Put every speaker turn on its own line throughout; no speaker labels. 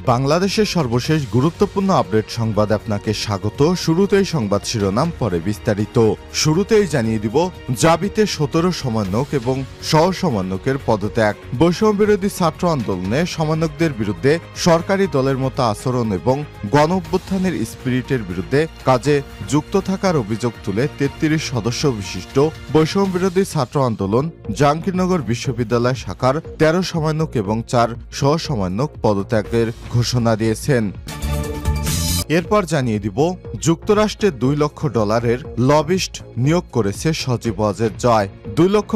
বাংলাদেশের সর্বশেষ গুরুত্বপূর্ণ আপডেট সংবাদ আপনাকে স্বাগত। শুরুতেই সংবাদ শিরোনাম, পরে বিস্তারিত। শুরুতেই জানিয়ে দিব জাবিতে 17 সমন্বয়ক এবং সহ সমন্বয়কের পদত্যাগ। বৈষম্য বিরোধী ছাত্র আন্দোলনে সমন্বয়কদের বিরুদ্ধে সরকারি দলের মতো আচরণ এবং গণ অভ্যুত্থানের স্পিরিটের বিরুদ্ধে কাজে যুক্ত থাকার অভিযোগ তুলে 33 সদস্য বিশিষ্ট বৈষম্য বিরোধী ছাত্র আন্দোলন জাহাঙ্গীরনগর বিশ্ববিদ্যালয় শাখার 13 সমন্বয়ক এবং 4 সহ সমন্বয়ক পদত্যাগের ঘোষণা দিয়েছেন। এরপর জানিয়ে দিব যুক্তরাষ্ট্রে $2 লক্ষ লবিস্ট নিয়োগ করেছে সজীব ওয়াজেদ জয়। $2 লক্ষ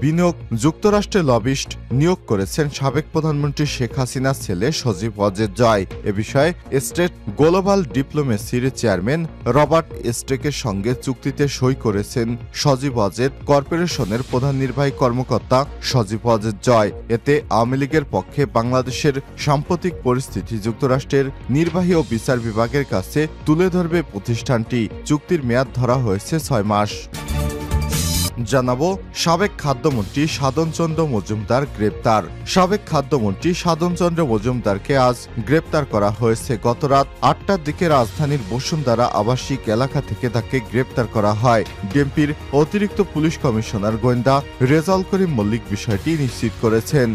বিনিয়োগ যুক্তরাষ্ট্রে লবিস্ট নিয়োগ করেছেন সাবেক প্রধানমন্ত্রী শেখ হাসিনার ছেলে সজীব ওয়াজেদ জয়। এ বিষয়ে স্টেট গ্লোবাল ডিপ্লোমেসির চেয়ারম্যান রবার্ট স্টেকের সঙ্গে চুক্তিতে সই করেছেন সজীব ওয়াজেদ কর্পোরেশনের প্রধান নির্বাহী কর্মকর্তা সজীব ওয়াজেদ জয়। এতে আওয়ামী লীগের পক্ষে বাংলাদেশের সাম্প্রতিক পরিস্থিতি যুক্তরাষ্ট্রের নির্বাহী ও বিচার বিভাগের কাছে তুলে ধরবে প্রতিষ্ঠানটি। চুক্তির মেয়াদ ধরা হয়েছে 6 মাস। জানাবো সাবেক খাদ্যমন্ত্রী সাধন চন্দ্র মজুমদার গ্রেপ্তার। সাবেক খাদ্যমন্ত্রী সাধন চন্দ্র মজুমদারকে আজ গ্রেপ্তার করা হয়েছে। গত রাত 8টার দিকে রাজধানীর বসুন্ধরা আবাসিক এলাকা থেকে তাকে গ্রেপ্তার করা হয়। বিএনপির অতিরিক্ত পুলিশ কমিশনার গোয়েন্দা রেজাউল করিম মল্লিক বিষয়টি নিশ্চিত করেছেন।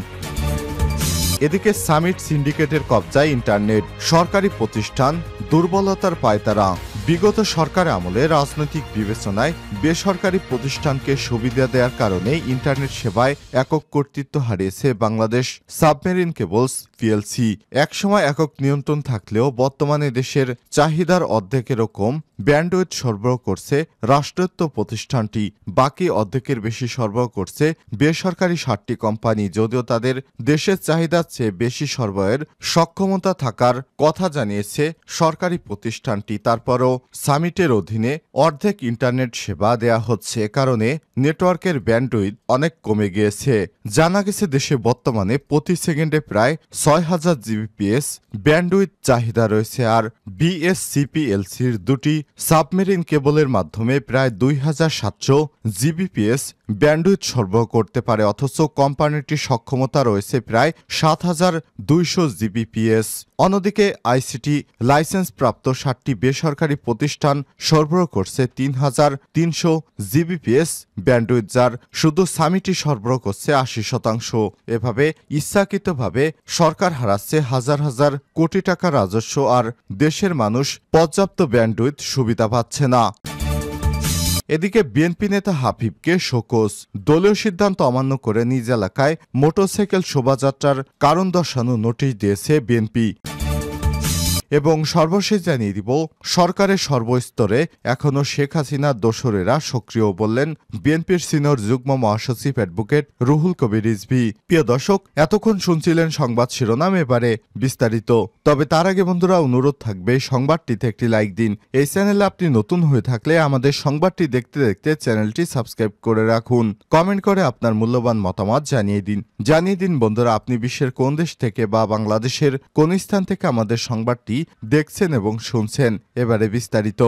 এদিকে সামিট সিন্ডিকেটের কবজায় ইন্টারনেট, সরকারি প্রতিষ্ঠান দুর্বলতার পায়তারা। বিগত সরকার আমলে রাজনৈতিক বিবেচনায় বেসরকারি প্রতিষ্ঠানকে সুবিধা দেওয়ার কারণে ইন্টারনেট সেবায় একক কর্তৃত্ব হারিয়েছে বাংলাদেশ সাবমেরিন কেবলস পিএলসি। একসময় একক নিয়ন্ত্রণ থাকলেও বর্তমানে দেশের চাহিদার অর্ধেকেরও কম ব্যান্ডউইথ সরবরাহ করছে রাষ্ট্রায়ত্ত প্রতিষ্ঠানটি। বাকি অর্ধেকের বেশি সরবরাহ করছে বেসরকারি 7টি কোম্পানি। যদিও তাদের দেশের চাহিদার চেয়ে বেশি সরবরাহের সক্ষমতা থাকার কথা জানিয়েছে সরকারি প্রতিষ্ঠানটি, তারপরও সামিটের অধীনে অর্ধেক ইন্টারনেট সেবা দেয়া হচ্ছে। কারণে নেটওয়ার্কের ব্যান্ডউইথ অনেক কমে গিয়েছে। জানা গেছে দেশে বর্তমানে প্রতি সেকেন্ডে প্রায় 6000 জিবিপিএস ব্যান্ডউইথ চাহিদা রয়েছে। আর বিএসসিপিএলসির 2টি সাবমেরিন কেবলের মাধ্যমে প্রায় 2700 জিবিপিএস ব্যান্ডউইথ সরবরাহ করতে পারে, অথচ কোম্পানিটির সক্ষমতা রয়েছে প্রায় 7200 জিবিপিএস। অন্যদিকে আইসিটি লাইসেন্সপ্রাপ্ত 7টি বেসরকারি প্রতিষ্ঠান সরবরাহ করছে 3300 জিবিপিএস ব্যান্ডউইথ, যার শুধু সামিটই সরবরাহ করছে 80%। এভাবে ইচ্ছাকৃতভাবে সরকার হারাচ্ছে হাজার হাজার কোটি টাকা রাজস্ব, আর দেশের মানুষ পর্যাপ্ত ব্যান্ডউইথ সুবিধা পাচ্ছে না। এদিকে বিএনপি নেতা হাবিবকে শোকজ। দলীয় সিদ্ধান্ত অমান্য করে নিজ এলাকায় মোটরসাইকেল শোভাযাত্রার কারণ দর্শানো নোটিশ দিয়েছে বিএনপি। এবং সর্বশেষ জানিয়ে দিব সরকারের সর্বস্তরে এখনও শেখ হাসিনার দোসরেরা সক্রিয়, বললেন বিএনপির সিনিয়র যুগ্ম মহাসচিব অ্যাডভোকেট রুহুল কবির রিজভী। প্রিয় দর্শক, এতক্ষণ শুনছিলেন সংবাদ শিরোনাম, এবারে বিস্তারিত। তবে তার আগে বন্ধুরা অনুরোধ থাকবে সংবাদটিতে একটি লাইক দিন। এই চ্যানেলে আপনি নতুন হয়ে থাকলে আমাদের সংবাদটি দেখতে দেখতে চ্যানেলটি সাবস্ক্রাইব করে রাখুন। কমেন্ট করে আপনার মূল্যবান মতামত জানিয়ে দিন বন্ধুরা, আপনি বিশ্বের কোন দেশ থেকে বা বাংলাদেশের কোন স্থান থেকে আমাদের সংবাদটি দেখছেন এবং শুনছেন। এবারে বিস্তারিত।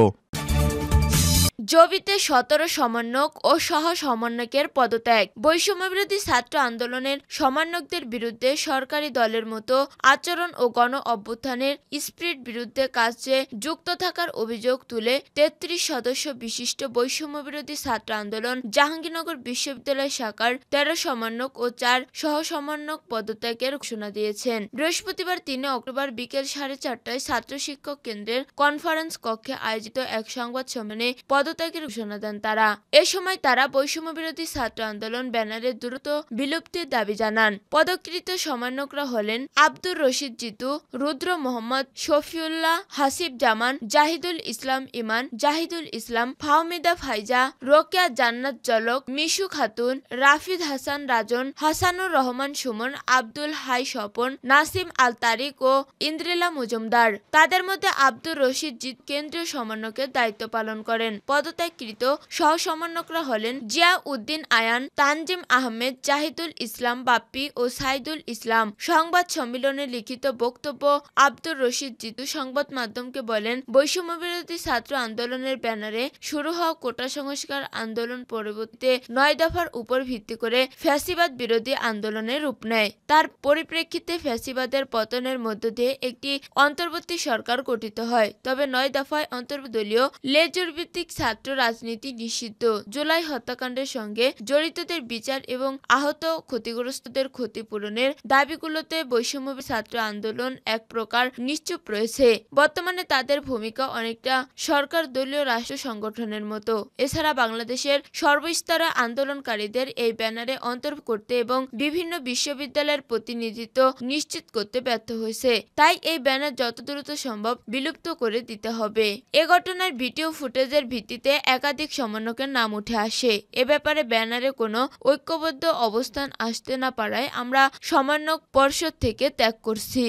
জবিতে 17 সমন্বয়ক ও সহ সমন্বয়কের পদত্যাগ। বৈষম্যবিরোধী ছাত্র আন্দোলনের সমন্বয়কদের বিরুদ্ধে সরকারি দলের মতো আচরণ ও গণ অভ্যুত্থানের স্পিরিট বিরুদ্ধে কাজে যুক্ত থাকার অভিযোগ তুলে 33 সদস্য বিশিষ্ট বৈষম্যবিরোধী ছাত্র আন্দোলন জাহাঙ্গীরনগর বিশ্ববিদ্যালয় শাখার 13 সমন্বয়ক ও 4 সহ সমন্বয়ক পদত্যাগের ঘোষণা দিয়েছেন। বৃহস্পতিবার 3 অক্টোবর বিকেল 4:30টায় ছাত্র শিক্ষক কেন্দ্রের কনফারেন্স কক্ষে আয়োজিত এক সংবাদ সম্মেলনে পদত্যাগের ঘোষণা দেন তারা। এ সময় তারা বৈষম্য বিরোধী ছাত্র আন্দোলন ব্যানারের দ্রুত বিলুপ্তির দাবি জানান। পদকৃত সমন্বয়করা হলেন আব্দুর রশিদ জিতু, রুদ্র মোহাম্মদ, শফিউল্লাহ, হাসিব জামান, জাহিদুল ইসলাম ইমান, জাহিদুল ইসলাম, ফাহমিদা ফাইজা, রোকেয়া জান্নাত জলক, মিশু খাতুন, রাফিদ হাসান রাজন, হাসানুর রহমান সুমন, আব্দুল হাই স্বপন, নাসিম আল তারিক ও ইন্দ্রিলা মজুমদার। তাদের মধ্যে আব্দুর রশিদ জিত কেন্দ্রীয় সমন্বয়কের দায়িত্ব পালন করেন। পদত্যাগকৃত সহ সমন্বয়করা হলেন জিয়া উদ্দিন আয়ান, তানজিম আহমেদ, জাহিদুল ইসলাম বাপ্পি ও সাইদুল ইসলাম। সংবাদ সম্মেলনে লিখিত বক্তব্য আব্দুর রশিদ জিতু সংবাদ মাধ্যমকে বলেন, বৈষম্যবিরোধী ছাত্র আন্দোলনের ব্যানারে শুরু হওয়া কোটা সংস্কার আন্দোলন পরবর্তীতে 9 দফার উপর ভিত্তি করে ফ্যাসিবাদ বিরোধী আন্দোলনের রূপ নেয়। তার পরিপ্রেক্ষিতে ফ্যাসিবাদের পতনের মধ্য দিয়ে একটি অন্তর্বর্তী সরকার গঠিত হয়। তবে 9 দফায় অন্তর্দলীয় লেজুর ভিত্তিক ছাত্র রাজনীতি নিষিদ্ধ। জুলাই হত্যাকাণ্ডের সঙ্গে জড়িতদের বিচার এবং আহত ক্ষতিগ্রস্তদের ক্ষতিপূরণের দাবিগুলোতে বৈষম্য ছাত্র আন্দোলন এক প্রকার নিশ্চুপ রয়েছে। বর্তমানে তাদের ভূমিকা অনেকটা সরকার দলীয় রাষ্ট্র সংগঠনের মতো। এছাড়া বাংলাদেশের সর্বস্তরে আন্দোলনকারীদের এই ব্যানারে অন্তর্ভুক্ত করতে এবং বিভিন্ন বিশ্ববিদ্যালয়ের প্রতিনিধিত্ব নিশ্চিত করতে ব্যর্থ হয়েছে। তাই এই ব্যানার যত দ্রুত সম্ভব বিলুপ্ত করে দিতে হবে। এ ঘটনার ভিডিও ফুটেজের ভিত্তিতে একাধিক সমন্বয়কের নাম উঠে আসে। এ ব্যাপারে ব্যানারে কোনো ঐক্যবদ্ধ অবস্থান আসতে না পারায় আমরা সমন্বয়ক পর্ষদ থেকে ত্যাগ করছি।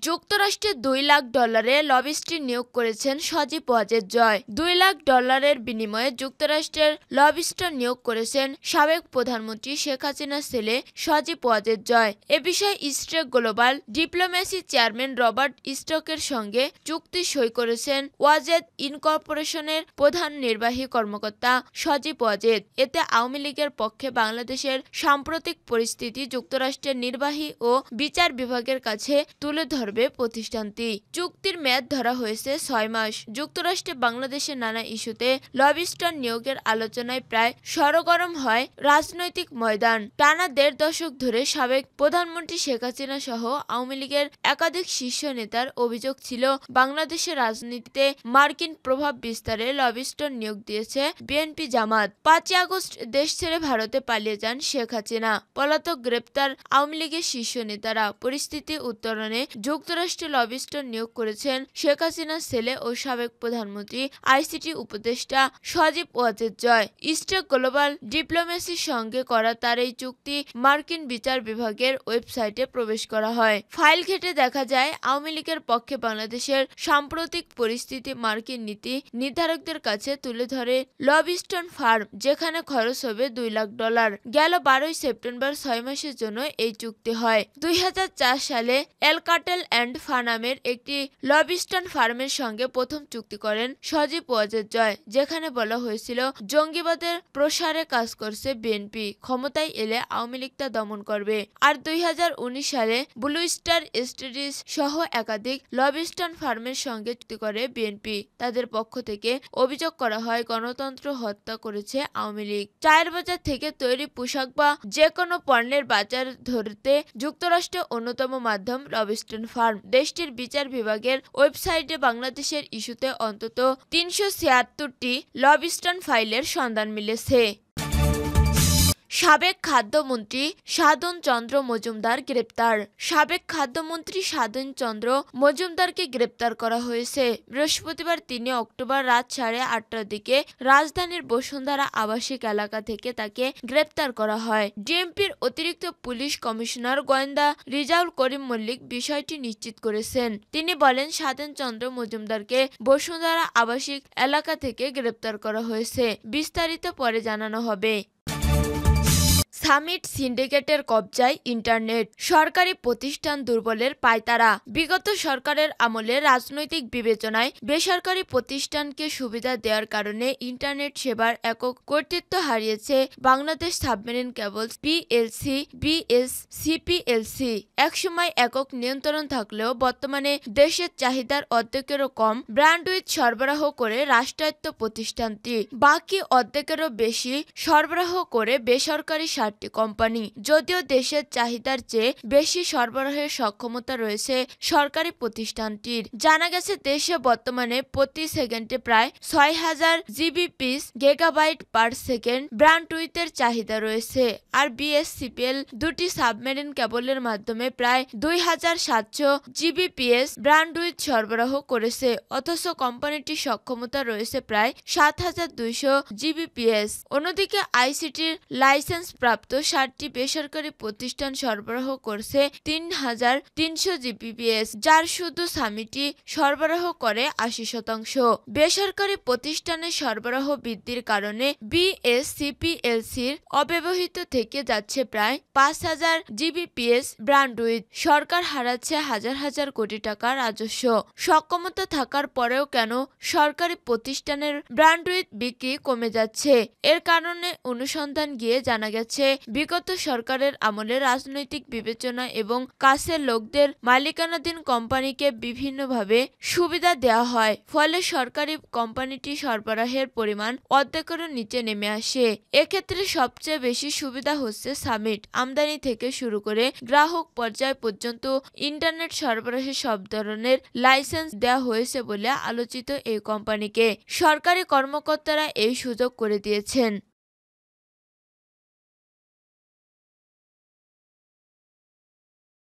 যুক্তরাষ্ট্রে $2 লাখ লবিস্ট নিয়োগ করেছেন সজীব ওয়াজেদ জয়। $2 লাখ বিনিময়ে যুক্তরাষ্ট্রের লবিস্ট নিয়োগ করেছেন সাবেক প্রধানমন্ত্রী শেখ হাসিনার ছেলে সজীব ওয়াজেদ জয়। এ বিষয়ে stack global diplomacy chairman Robert স্টকের সঙ্গে চুক্তি সই করেছেন ওয়াজেদ ইনকর্পোরেশনের প্রধান নির্বাহী কর্মকর্তা সজীব ওয়াজেদ। এতে আওয়ামী লীগের পক্ষে বাংলাদেশের সাম্প্রতিক পরিস্থিতি যুক্তরাষ্ট্রের নির্বাহী ও বিচার বিভাগের কাছে তুলে ধরবে প্রতিষ্ঠানটি। চুক্তির মেয়াদ ধরা হয়েছে 6 মাস। যুক্তরাষ্ট্রে বাংলাদেশের নানা ইস্যুতে লবিস্ট নিয়োগের আলোচনায় প্রায় সরগরম হয় রাজনৈতিক ময়দান। টানা 1.5 দশক ধরে সাবেক প্রধানমন্ত্রী শেখ হাসিনা সহ আওয়ামী লীগের একাধিক শীর্ষ নেতার অভিযোগ ছিল বাংলাদেশের রাজনীতিতে মার্কিন প্রভাব বিস্তারে লবিস্ট নিয়োগ দিয়েছে বিএনপি জামাত। 5 আগস্ট দেশ ছেড়ে ভারতে পালিয়ে যান শেখ হাসিনা। পলাতক গ্রেপ্তার আওয়ামী লীগের শীর্ষ নেতারা। পরিস্থিতি উত্তরণে যুক্তরাষ্ট্রে লবিস্ট নিয়োগ করেছেন শেখ হাসিনার ছেলে ও সাবেক প্রধানমন্ত্রী আইসিটি উপদেষ্টা সজীব ওয়াজেদ জয়। স্ট্রেক গ্লোবাল ডিপ্লোমেসির সঙ্গে করা তার এই চুক্তি মার্কিন বিচার বিভাগের ওয়েবসাইটে প্রবেশ করা হয়। ফাইল ঘেঁটে দেখা যায় আওয়ামী লীগের পক্ষে বাংলাদেশের সাম্প্রতিক পরিস্থিতি মার্কিন নীতি নির্ধারকদের কাছে তুলে ধরে লবিস্টন ফার্ম, যেখানে খরচ হবে $2 লাখ। গেল 12 সেপ্টেম্বর 6 মাসের জন্য এই চুক্তি হয়। 2004 সালে এলকাটেল অ্যান্ড ফানামের একটি লবিস্টন ফার্মের সঙ্গে প্রথম চুক্তি করেন সজীব ওয়াজেদ জয়, যেখানে বলা হয়েছিল জঙ্গিবাদের প্রসারে কাজ করছে বিএনপি, ক্ষমতায় এলে আওয়ামী লীগ তা দমন করবে। আর 2019 সালে ব্লু স্টার স্টাডিজ সহ একাধিক লবিস্টন ফার্মের সঙ্গে চুক্তি করে বিএনপি। তাদের পক্ষ থেকে অভিযোগ করা হয় গণতন্ত্র হত্যা করেছে আওয়ামী লীগ। চায়ের বাজার থেকে তৈরি পোশাক বা যে কোনো পণ্যের বাজার ধরতে যুক্তরাষ্ট্রের অন্যতম মাধ্যম লবিস্টন ফার্ম। দেশটির বিচার বিভাগের ওয়েবসাইটে বাংলাদেশের ইস্যুতে অন্তত 376টি লবিস্টন ফাইলের সন্ধান মিলেছে। সাবেক খাদ্যমন্ত্রী সাধন চন্দ্র মজুমদার গ্রেপ্তার। সাবেক খাদ্যমন্ত্রী সাধন চন্দ্র মজুমদারকে গ্রেপ্তার করা হয়েছে। বৃহস্পতিবার 3 অক্টোবর রাত 8:30টার দিকে রাজধানীর বসুন্ধরা আবাসিক এলাকা থেকে তাকে গ্রেপ্তার করা হয়। ডিএমপির অতিরিক্ত পুলিশ কমিশনার গোয়েন্দা রিজাউল করিম মল্লিক বিষয়টি নিশ্চিত করেছেন। তিনি বলেন, সাধন চন্দ্র মজুমদারকে বসুন্ধরা আবাসিক এলাকা থেকে গ্রেপ্তার করা হয়েছে। বিস্তারিত পরে জানানো হবে। সামিট সিন্ডিকেটের কবজায় ইন্টারনেট। সরকারি প্রতিষ্ঠান দুর্বলের পায়তারা। বিগত সরকারের আমলে রাজনৈতিক বিবেচনায় বেসরকারি প্রতিষ্ঠানকে সুবিধা দেওয়ার কারণে ইন্টারনেট সেবার একক কর্তৃত্ব হারিয়েছে বাংলাদেশ সাবমেরিন কেবলস পিএলসি বিএসসিপিএলসি। একসময় একক নিয়ন্ত্রণ থাকলেও বর্তমানে দেশের চাহিদার অর্ধেকেরও কম ব্যান্ডউইথ সরবরাহ করে রাষ্ট্রায়ত্ত প্রতিষ্ঠানটি। বাকি অর্ধেকেরও বেশি সরবরাহ করে বেসরকারি কোম্পানি। যদিও দেশের চাহিদার চেয়ে বেশি সরবরাহের সক্ষমতা রয়েছে সরকারি প্রতিষ্ঠানটির। জানা গেছে দেশে বর্তমানে প্রতি সেকেন্ডে প্রায় 6000 জিবিপিস গিগাবাইট পার সেকেন্ড ব্যান্ডউইথের চাহিদা রয়েছে। আর বিএসসিপিএল দুটি সাবমেরিন কেবলের মাধ্যমে প্রায় 2700 জিবিপিএস ব্যান্ডউইথ সরবরাহ করেছে। অথচ কোম্পানিটির সক্ষমতা রয়েছে প্রায় 7200 জিবিপিএস। অন্যদিকে আইসিটির লাইসেন্স প্রাপ্ত প্রাপ্ত 60টি বেসরকারি প্রতিষ্ঠান সরবরাহ করছে 3,300 জিবিপিএস, যার শুধু সামিটই সরবরাহ করে 80%। বেসরকারি প্রতিষ্ঠানের সরবরাহ বৃদ্ধির কারণে বিএসসিপিএলসির অব্যবহৃত থেকে যাচ্ছে প্রায় 5,000 জিবিপিএস ব্র্যান্ডউইথ। সরকার হারাচ্ছে হাজার হাজার কোটি টাকা রাজস্ব। সক্ষমতা থাকার পরেও কেন সরকারি প্রতিষ্ঠানের ব্র্যান্ডউইথ বিক্রি কমে যাচ্ছে? এর কারণে অনুসন্ধান গিয়ে জানা গেছে, বিগত সরকারের আমলে রাজনৈতিক বিবেচনা এবং কাছের লোকদের মালিকানাধীন কোম্পানিকে বিভিন্নভাবে সুবিধা দেওয়া হয়, ফলে সরকারি কোম্পানিটি সরবরাহের পরিমাণ অর্ধেকেরও নিচে নেমে আসে। এক্ষেত্রে সবচেয়ে বেশি সুবিধা হচ্ছে সামিট। আমদানি থেকে শুরু করে গ্রাহক পর্যায় পর্যন্ত ইন্টারনেট সরবরাহে সব ধরনের লাইসেন্স দেওয়া হয়েছে বলে আলোচিত এই কোম্পানিকে সরকারি কর্মকর্তারা এই সুযোগ করে দিয়েছেন।